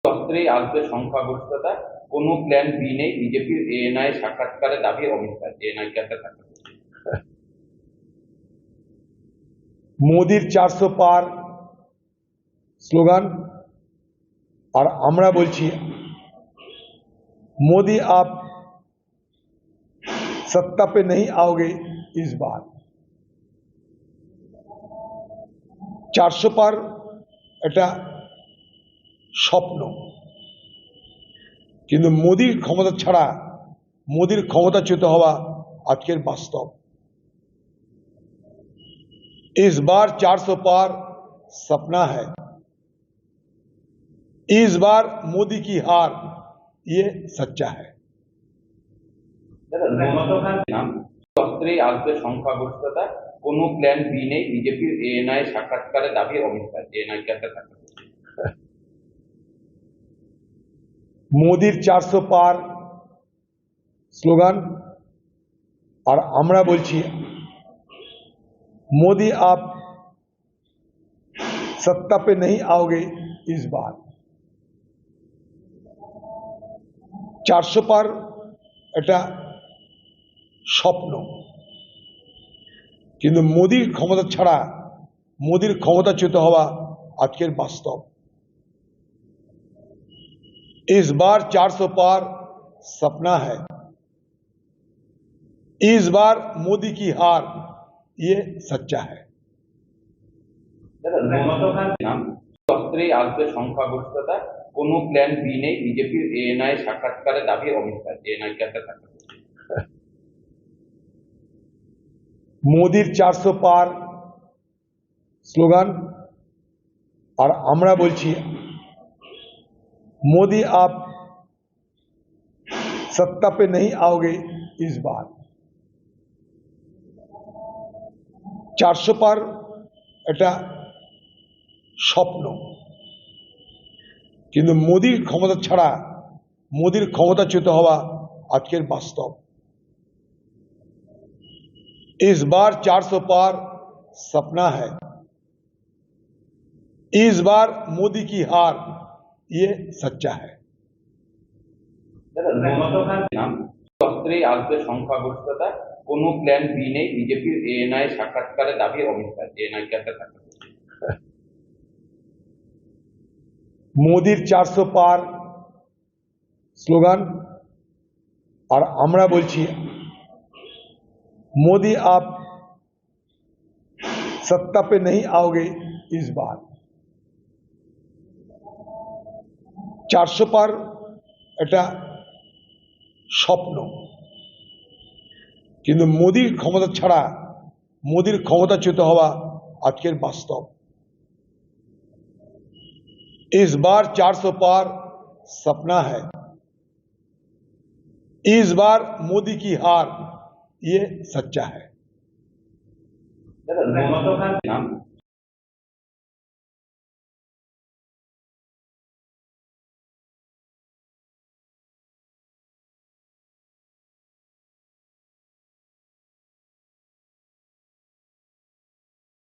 অস্ত্রেই আসবে সংখ্যাগরিষ্ঠতা, কোনো প্ল্যান বি নেই বিজেপির। এএনআই সাক্ষাৎকারে দাবি অমিত শাহ। এএনআই কে একটা সাক্ষাৎকার। मोदी 400 पार स्लोगान और আমরা বলছি मोदी आप सत्ता पे नहीं आओगे इस बार। 400 पार এটা স্বপ্ন, কিন্তু মোদির ক্ষমতা ছাড়া, মোদির ক্ষমতাচ্যুত হওয়া আজকের বাস্তব। इस बार 400 पार सपना है, इस बार मोदी की हार ये सच्चा है। অস্ত্রেই আসবে সংখ্যাগরিষ্ঠতা, কোনো প্ল্যান বি নেই বিজেপির। এএনআই সাক্ষাৎকারে দাবি অমিত শাহ। এএনআই কে একটা সাক্ষাৎকার। मोदी 400 पार स्लोगान और আমরা বলছি मोदी आप सत्ता पे नहीं आओगे इस बार। 400 पार এটা স্বপ্ন, কিন্তু মোদির ক্ষমতা ছাড়া, মোদির ক্ষমতাচ্যুত হওয়া আজকের বাস্তব। इस बार 400 पार सपना है, इस बार मोदी की हार ये सच्चा है। অস্ত্রেই আসবে সংখ্যাগরিষ্ঠতা, কোনো প্ল্যান বি নেই বিজেপির। এএনআই সাক্ষাৎকারে দাবি অমিত শাহ। এএনআই কে একটা সাক্ষাৎকার। मोदी 400 पार स्लोगान और আমরা বলছি मोदी आप सत्ता पे नहीं आओगे इस बार। 400 पार এটা স্বপ্ন, কিন্তু মোদির ক্ষমতা ছাড়া, মোদির ক্ষমতাচ্যুত হওয়া আজকের বাস্তব। इस बार 400 पार सपना है, इस बार मोदी की हार ये सच्चा है। অস্ত্রেই আসবে সংখ্যাগরিষ্ঠতা, কোনো প্ল্যান বি নেই বিজেপির। এএনআই সাক্ষাৎকারে দাবি অমিত শাহ। এএনআই কে একটা সাক্ষাৎকার। मोदी 400 पार स्लोगान और আমরা বলছি मोदी आप सत्ता पे नहीं आओगे इस बार। 400 पार এটা স্বপ্ন, কিন্তু মোদির ক্ষমতা ছাড়া, মোদির ক্ষমতাচ্যুত হওয়া আজকের বাস্তব। इस बार 400 पार सपना है, इस बार मोदी की हार ये सच्चा है।